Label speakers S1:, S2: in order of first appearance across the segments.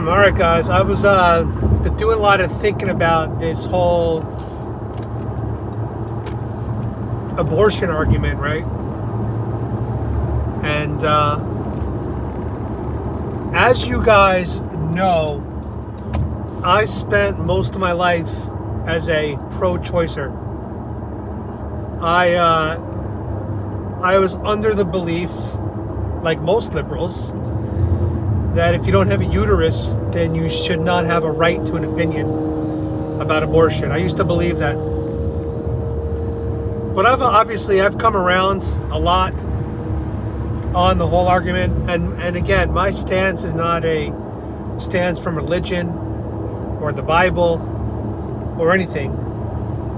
S1: All right, guys. I was been doing a lot of thinking about this whole abortion argument, right? And as you guys know, I spent most of my life as a pro-choicer. I was under the belief, like most liberals, that if you don't have a uterus, then you should not have a right to an opinion about abortion. I used to believe that. But I've come around a lot on the whole argument. And again, my stance is not a stance from religion or the Bible or anything.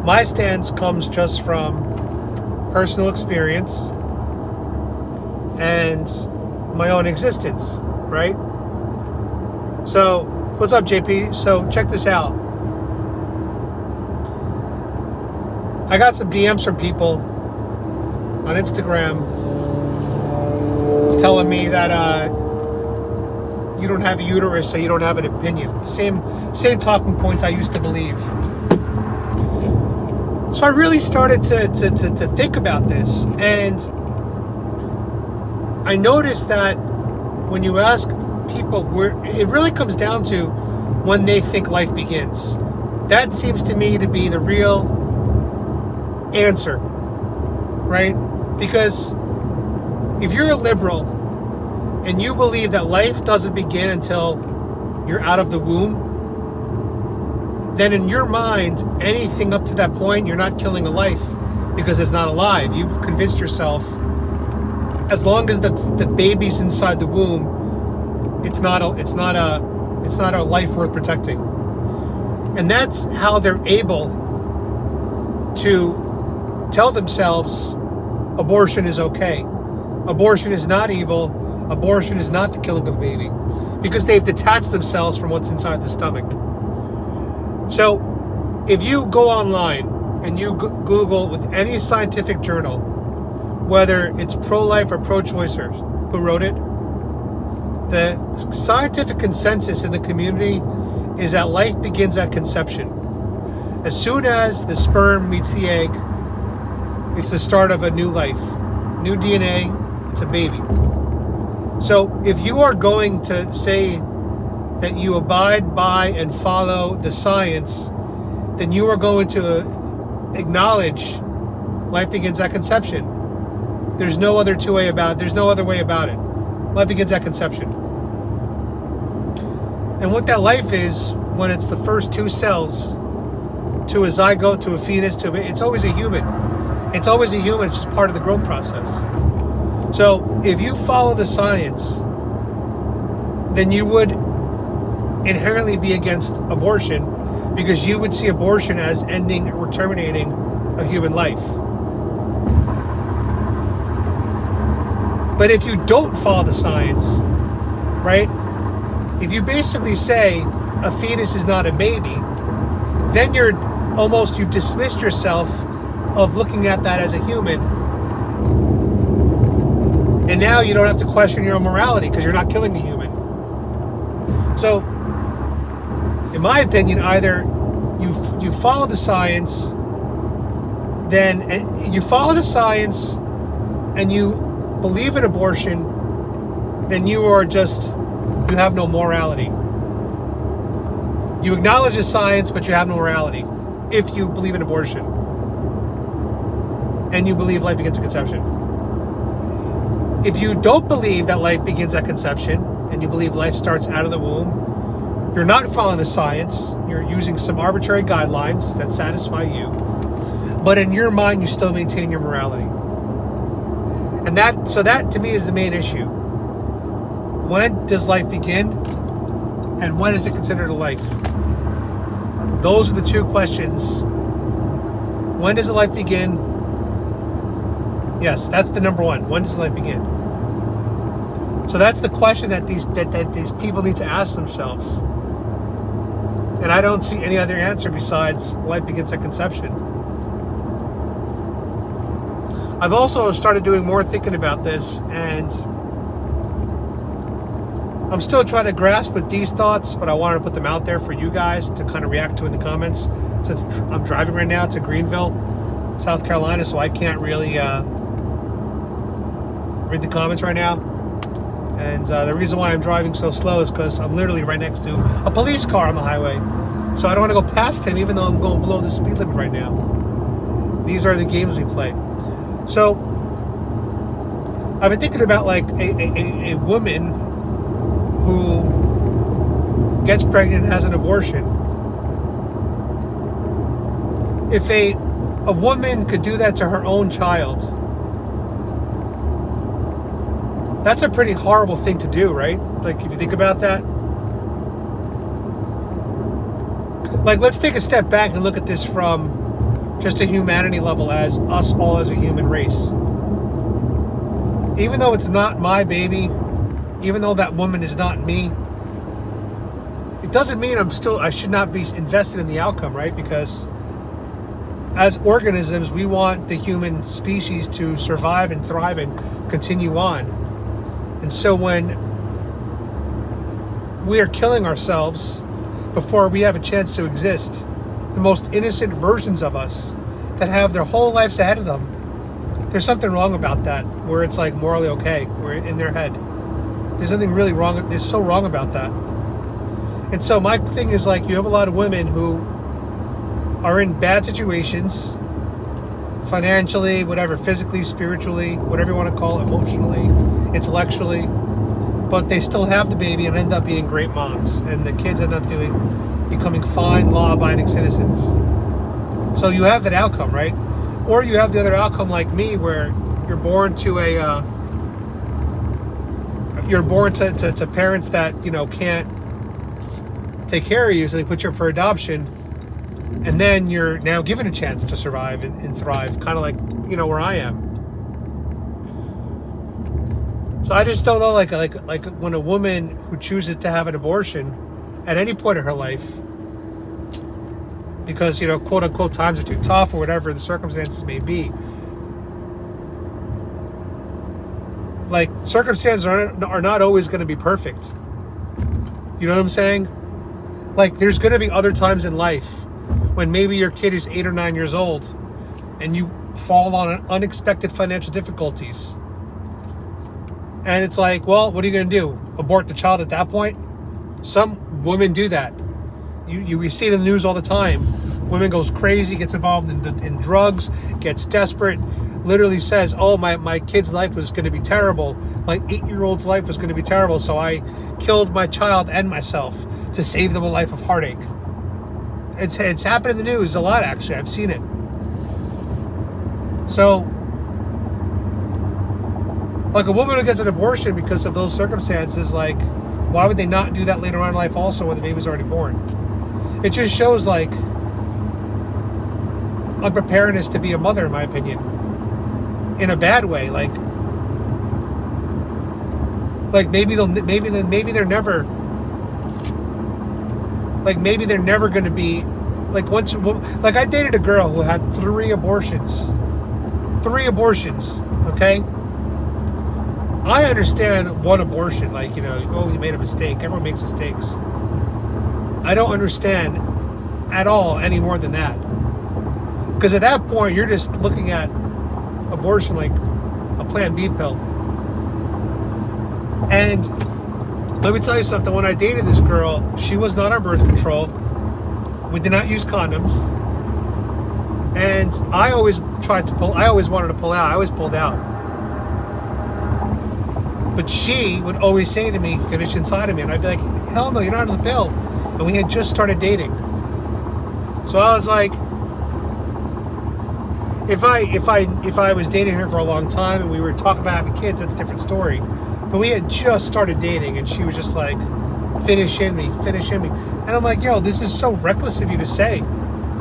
S1: My stance comes just from personal experience and my own existence, right? So, what's up, JP? So, check this out. I got some DMs from people on Instagram telling me that you don't have a uterus, so you don't have an opinion. Same talking points I used to believe. So I really started to think about this, and I noticed that when you ask people where, it really comes down to when they think life begins. That seems to me to be the real answer, right? Because if you're a liberal and you believe that life doesn't begin until you're out of the womb, then in your mind, anything up to that point, you're not killing a life because it's not alive. You've convinced yourself, as long as the baby's inside the womb, it's not a life worth protecting. And that's how they're able to tell themselves abortion is okay. Abortion is not evil. Abortion is not the killing of a baby, because they've detached themselves from what's inside the stomach. So if you go online and you Google with any scientific journal, whether it's pro-life or pro-choicers, who wrote it, the scientific consensus in the community is that life begins at conception. As soon as the sperm meets the egg, it's the start of a new life, new DNA, it's a baby. So if you are going to say that you abide by and follow the science, then you are going to acknowledge life begins at conception. There's no other way about it. Life begins at conception. And what that life is, when it's the first two cells, to a zygote, to a fetus, it's always a human. It's always a human, it's just part of the growth process. So if you follow the science, then you would inherently be against abortion, because you would see abortion as ending or terminating a human life. But if you don't follow the science, right? If you basically say a fetus is not a baby, then you've dismissed yourself of looking at that as a human. And now you don't have to question your own morality because you're not killing a human. So, in my opinion, either you follow the science, and you believe in abortion, then you have no morality. You acknowledge the science, but you have no morality if you believe in abortion and you believe life begins at conception. If you don't believe that life begins at conception and you believe life starts out of the womb, you're not following the science. You're using some arbitrary guidelines that satisfy you, but in your mind, you still maintain your morality. And that to me is the main issue. When does life begin? And when is it considered a life? Those are the two questions. When does a life begin? Yes, that's the number one. When does life begin? So that's the question that these people need to ask themselves. And I don't see any other answer besides life begins at conception. I've also started doing more thinking about this, and I'm still trying to grasp with these thoughts, but I wanted to put them out there for you guys to kind of react to in the comments. Since I'm driving right now to Greenville, South Carolina, so I can't really read the comments right now. And the reason why I'm driving so slow is because I'm literally right next to a police car on the highway. So I don't want to go past him, even though I'm going below the speed limit right now. These are the games we play. So I've been thinking about like a woman who gets pregnant and has an abortion. If a woman could do that to her own child, that's a pretty horrible thing to do, right? Like, if you think about that. Like, let's take a step back and look at this from just a humanity level, as us all as a human race. Even though it's not my baby, even though that woman is not me, it doesn't mean I should not be invested in the outcome, right? Because as organisms, we want the human species to survive and thrive and continue on. And so when we are killing ourselves before we have a chance to exist, the most innocent versions of us that have their whole lives ahead of them, there's something wrong about that, where it's like morally okay. We're in their head. There's nothing really wrong. There's so wrong about that. And so my thing is, like, you have a lot of women who are in bad situations, financially, whatever, physically, spiritually, whatever you want to call it, emotionally, intellectually, but they still have the baby and end up being great moms, and the kids end up becoming fine, law-abiding citizens. So you have that outcome, right? Or you have the other outcome, like me, where you're born to to parents that, you know, can't take care of you, so they put you up for adoption, and then you're now given a chance to survive and thrive, kind of like, you know, where I am. So I just don't know, like when a woman who chooses to have an abortion at any point in her life, because, you know, quote unquote, times are too tough or whatever the circumstances may be. Like, circumstances are not always going to be perfect. You know what I'm saying? Like, there's going to be other times in life when maybe your kid is 8 or 9 years old and you fall on unexpected financial difficulties. And it's like, well, what are you going to do? Abort the child at that point? Some women do that. We see it in the news all the time. Women goes crazy, gets involved in drugs, gets desperate, literally says, oh, my kid's life was going to be terrible. My 8-year-old's life was going to be terrible, so I killed my child and myself to save them a life of heartache. It's happened in the news a lot, actually. I've seen it. So, like, a woman who gets an abortion because of those circumstances, like, why would they not do that later on in life also when the baby's already born? It just shows, like, unpreparedness to be a mother, in my opinion, in a bad way. Like maybe they're never going to be like, once, like, I dated a girl who had 3 abortions. 3 abortions, okay? I understand one abortion, like, you know, oh, you made a mistake. Everyone makes mistakes. I don't understand at all any more than that. Because at that point, you're just looking at abortion like a Plan B pill. And let me tell you something. When I dated this girl, she was not on birth control. We did not use condoms. And I always wanted to pull out. I always pulled out. But she would always say to me, finish inside of me. And I'd be like, hell no, you're not on the pill. And we had just started dating. So I was like, if I was dating her for a long time and we were talking about having kids, that's a different story. But we had just started dating and she was just like, finish in me. And I'm like, yo, this is so reckless of you to say.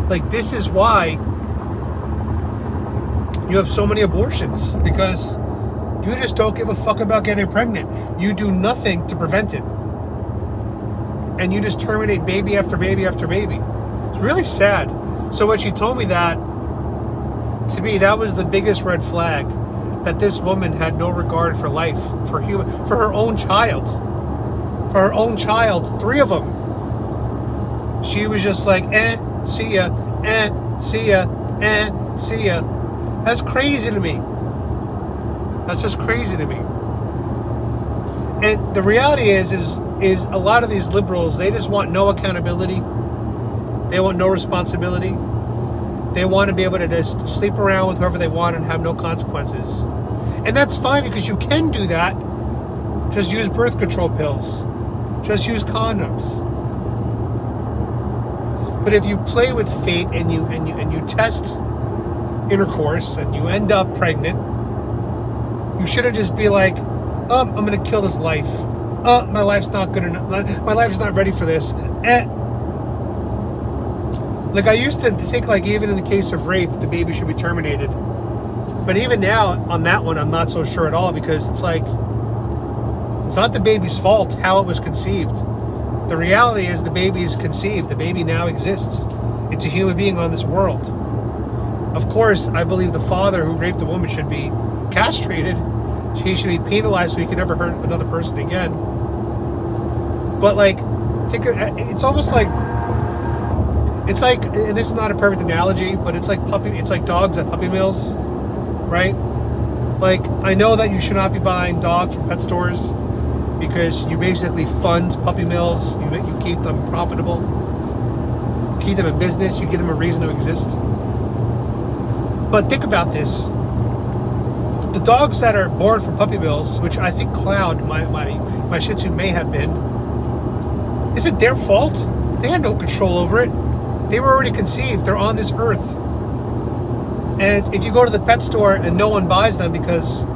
S1: Like, this is why you have so many abortions, because you just don't give a fuck about getting pregnant. You do nothing to prevent it. And you just terminate baby after baby after baby. It's really sad. So when she told me that, to me, that was the biggest red flag, that this woman had no regard for life, for her own child. for her own child, 3 of them. She was just like, see ya, see ya, see ya. That's crazy to me. That's just crazy to me. And the reality is a lot of these liberals, they just want no accountability. They want no responsibility. They want to be able to just sleep around with whoever they want and have no consequences. And that's fine, because you can do that. Just use birth control pills. Just use condoms. But if you play with fate and you test intercourse and you end up pregnant, you shouldn't just be like, I'm going to kill this life. My life's not good enough. My life's not ready for this. Like, I used to think, like, even in the case of rape, the baby should be terminated. But even now, on that one, I'm not so sure at all, because it's like, it's not the baby's fault how it was conceived. The reality is the baby is conceived. The baby now exists. It's a human being on this world. Of course, I believe the father who raped the woman should be castrated. He should be penalized so he can never hurt another person again. But, like, it's almost like, it's like, and this is not a perfect analogy, but it's like dogs at puppy mills, right? Like, I know that you should not be buying dogs from pet stores, because you basically fund puppy mills. You keep them profitable. You keep them in business. You give them a reason to exist. But think about this. The dogs that are born from puppy mills, which I think Cloud, my Shih Tzu, may have been, is it their fault? They had no control over it. They were already conceived. They're on this earth. And if you go to the pet store and no one buys them because,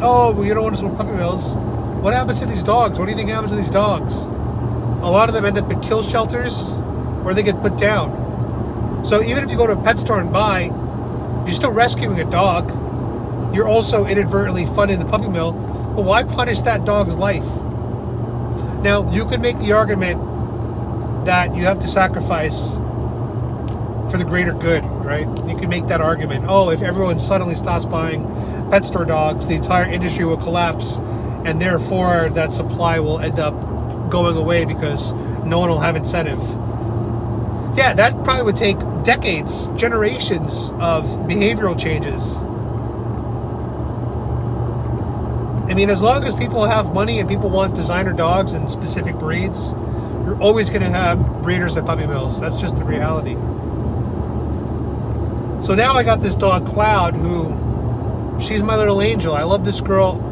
S1: oh, well, you don't want to smoke puppy mills, what happens to these dogs? What do you think happens to these dogs? A lot of them end up in kill shelters, or they get put down. So even if you go to a pet store and buy, you're still rescuing a dog. You're also inadvertently funding the puppy mill. But why punish that dog's life? Now, you can make the argument that you have to sacrifice for the greater good, right? You can make that argument. Oh, if everyone suddenly stops buying pet store dogs, the entire industry will collapse, and therefore that supply will end up going away because no one will have incentive. Yeah, that probably would take decades, generations of behavioral changes. I mean, as long as people have money and people want designer dogs and specific breeds, you're always going to have breeders at puppy mills. That's just the reality. So now I got this dog, Cloud, who, she's my little angel. I love this girl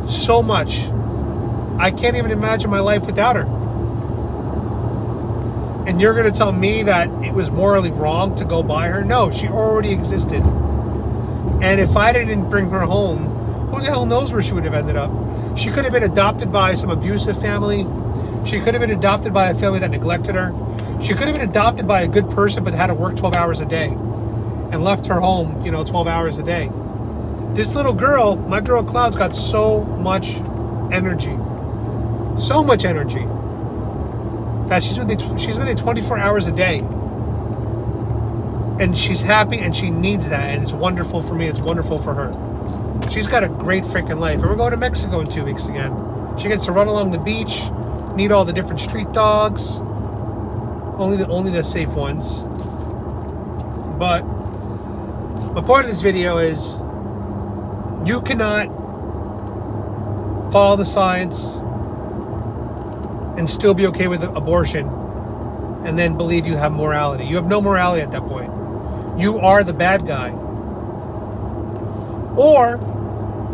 S1: so much. I can't even imagine my life without her. And you're going to tell me that it was morally wrong to go buy her? No, she already existed. And if I didn't bring her home, who the hell knows where she would have ended up? She could have been adopted by some abusive family. She could have been adopted by a family that neglected her. She could have been adopted by a good person but had to work 12 hours a day and left her home, 12 hours a day. This little girl, my girl Cloud's got so much energy. So much energy. That she's with me 24 hours a day. And she's happy and she needs that. And it's wonderful for me. It's wonderful for her. She's got a great freaking life. And we're going to Mexico in 2 weeks again. She gets to run along the beach, meet all the different street dogs. Only the safe ones. But my point of this video is, you cannot follow the science and still be okay with abortion and then believe you have morality. You have no morality at that point. You are the bad guy. Or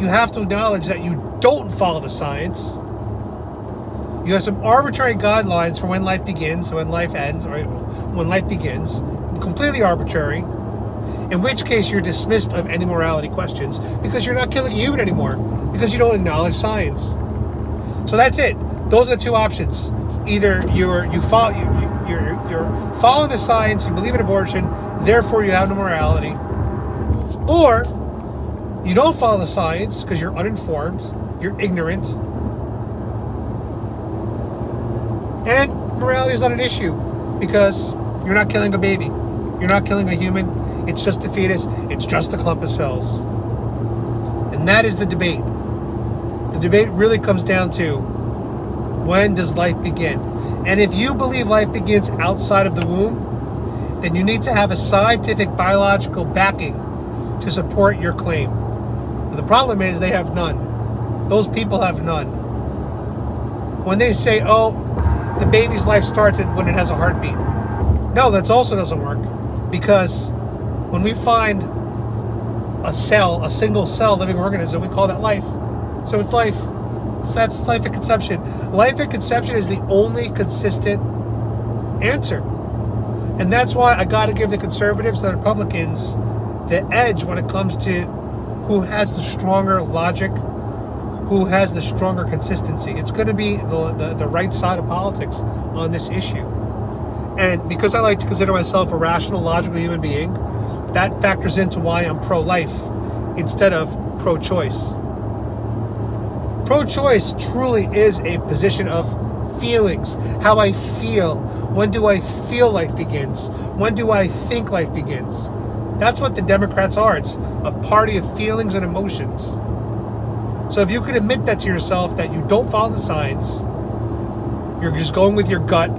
S1: you have to acknowledge that you don't follow the science. You have some arbitrary guidelines for when life begins, when life ends, or when life begins. Completely arbitrary. In which case you're dismissed of any morality questions because you're not killing a human anymore, because you don't acknowledge science. So that's it. Those are the two options. Either you're following the science, you believe in abortion, therefore you have no morality, or you don't follow the science because you're uninformed, you're ignorant, and morality is not an issue because you're not killing a baby, you're not killing a human. It's just a fetus. It's just a clump of cells. And that is the debate. The debate really comes down to, When does life begin? And if you believe life begins outside of the womb, then you need to have a scientific biological backing to support your claim. And the problem is they have none. Those people have none. When they say, oh, the baby's life starts when it has a heartbeat. No, that also doesn't work, because when we find a single cell living organism, we call that life. So it's life. So that's life at conception. Life at conception is the only consistent answer. And that's why I got to give the conservatives and the Republicans the edge when it comes to who has the stronger logic, who has the stronger consistency. It's going to be the right side of politics on this issue. And because I like to consider myself a rational, logical human being, that factors into why I'm pro-life instead of pro-choice. Pro-choice truly is a position of feelings, how I feel. When do I feel life begins? When do I think life begins? That's what the Democrats are. It's a party of feelings and emotions. So if you could admit that to yourself, that you don't follow the science, you're just going with your gut,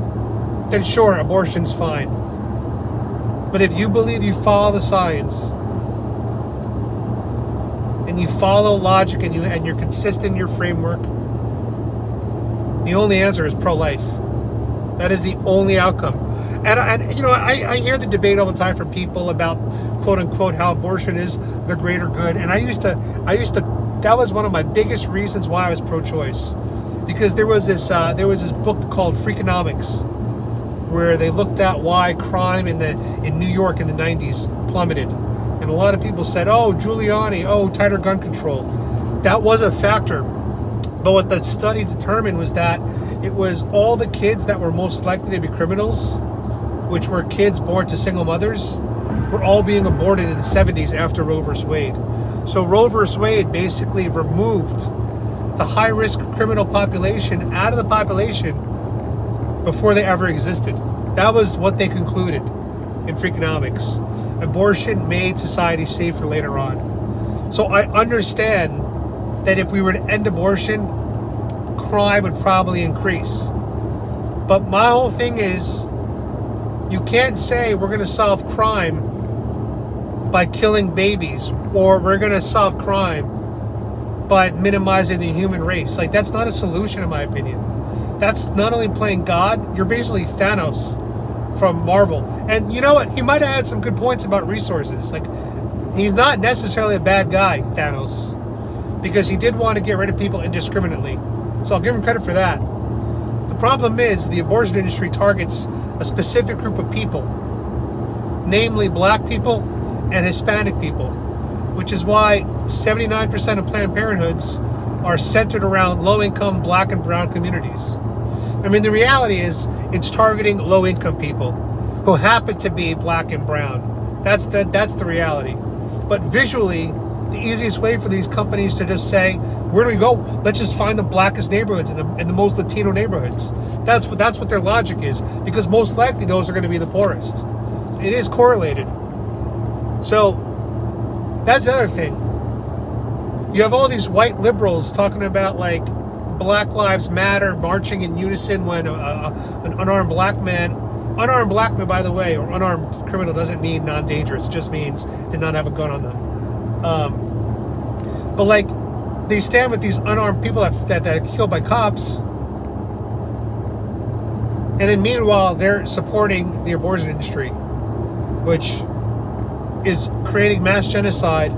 S1: then sure, abortion's fine. But if you believe you follow the science, and you follow logic, and you're consistent in your framework, the only answer is pro-life. That is the only outcome. And you know, I hear the debate all the time from people about quote unquote how abortion is the greater good. And I used to that was one of my biggest reasons why I was pro-choice, because there was this book called Freakonomics, where they looked at why crime in New York in the 90s plummeted. And a lot of people said, oh, Giuliani, oh, tighter gun control. That was a factor. But what the study determined was that it was all the kids that were most likely to be criminals, which were kids born to single mothers, were all being aborted in the 70s after Roe v. Wade. So Roe v. Wade basically removed the high-risk criminal population out of the population before they ever existed. That was what they concluded in Freakonomics. Abortion made society safer later on. So I understand that if we were to end abortion, crime would probably increase. But my whole thing is, you can't say we're going to solve crime by killing babies, or we're going to solve crime by minimizing the human race. Like, that's not a solution, in my opinion. That's not only playing God, you're basically Thanos from Marvel. And you know what? He might have had some good points about resources. Like, he's not necessarily a bad guy, Thanos, because he did want to get rid of people indiscriminately. So I'll give him credit for that. The problem is the abortion industry targets a specific group of people, namely black people and Hispanic people, which is why 79% of Planned Parenthoods are centered around low-income black and brown communities. I mean, the reality is it's targeting low-income people who happen to be black and brown. That's the reality. But visually, the easiest way for these companies to just say, where do we go? Let's just find the blackest neighborhoods and the most Latino neighborhoods. That's what their logic is, because most likely those are going to be the poorest. It is correlated. So that's the other thing. You have all these white liberals talking about like Black Lives Matter, marching in unison when an unarmed black man, by the way, or unarmed criminal doesn't mean non-dangerous. It just means to not have a gun on them. But like, they stand with these unarmed people that are killed by cops, and then meanwhile they're supporting the abortion industry, which is creating mass genocide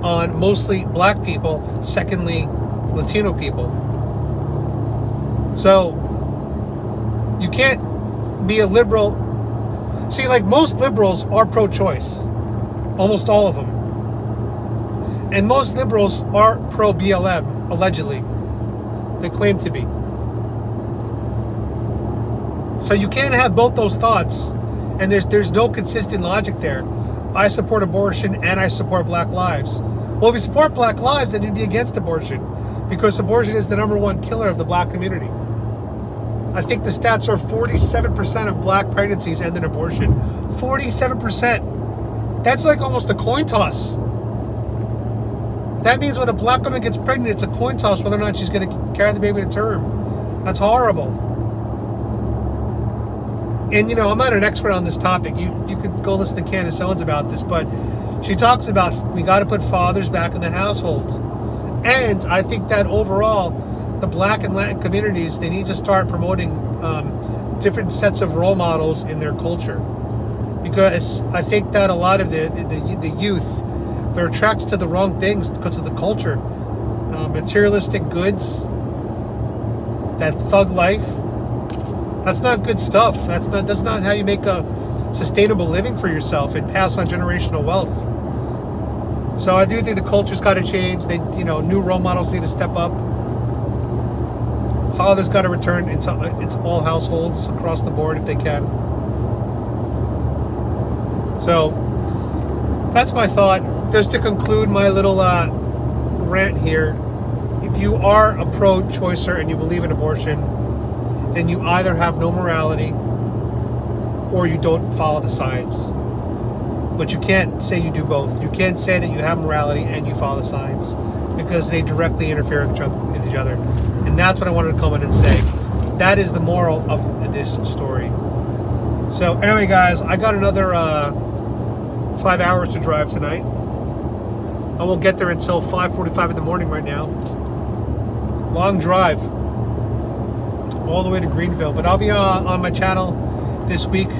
S1: on mostly black people, secondly Latino people. So you can't be a liberal. See, like, most liberals are pro-choice, almost all of them. And most liberals are pro-BLM, allegedly. They claim to be. So you can't have both those thoughts, and there's no consistent logic there. I support abortion and I support black lives. Well, if you support black lives, then you'd be against abortion, because abortion is the #1 killer of the black community. I think the stats are 47% of black pregnancies end in abortion. 47%. That's like almost a coin toss. That means when a black woman gets pregnant, it's a coin toss whether or not she's going to carry the baby to term. That's horrible. And you know, I'm not an expert on this topic. You could go listen to Candace Owens about this, but she talks about we got to put fathers back in the household. And I think that overall, the Black and Latin communities, they need to start promoting different sets of role models in their culture, because I think that a lot of the youth, they're attracted to the wrong things because of the culture, materialistic goods, that thug life. That's not good stuff. That's not how you make a sustainable living for yourself and pass on generational wealth. So I do think the culture's got to change. New role models need to step up. Fathers got to return into all households across the board if they can. So that's my thought. Just to conclude my little rant here, if you are a pro-choicer and you believe in abortion, then you either have no morality or you don't follow the science. But you can't say you do both. You can't say that you have morality and you follow the science, because they directly interfere with each other. And that's what I wanted to come in and say. That is the moral of this story. So anyway, guys, I got another 5 hours to drive tonight. I won't get there until 5:45 in the morning right now. Long drive. All the way to Greenville. But I'll be on my channel this week.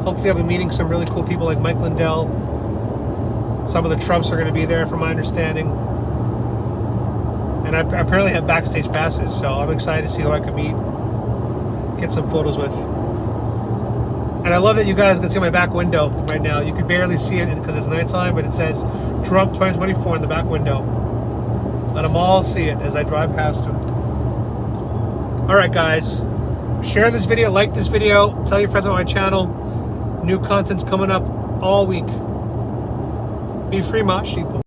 S1: Hopefully I'll be meeting some really cool people like Mike Lindell. Some of the Trumps are going to be there from my understanding. And I apparently have backstage passes, so I'm excited to see who I can meet, get some photos with. And I love that you guys can see my back window right now. You can barely see it because it's nighttime, but it says Trump 2024 in the back window. Let them all see it as I drive past them. All right, guys. Share this video, like this video, tell your friends about my channel. New content's coming up all week. Be free, my sheeple.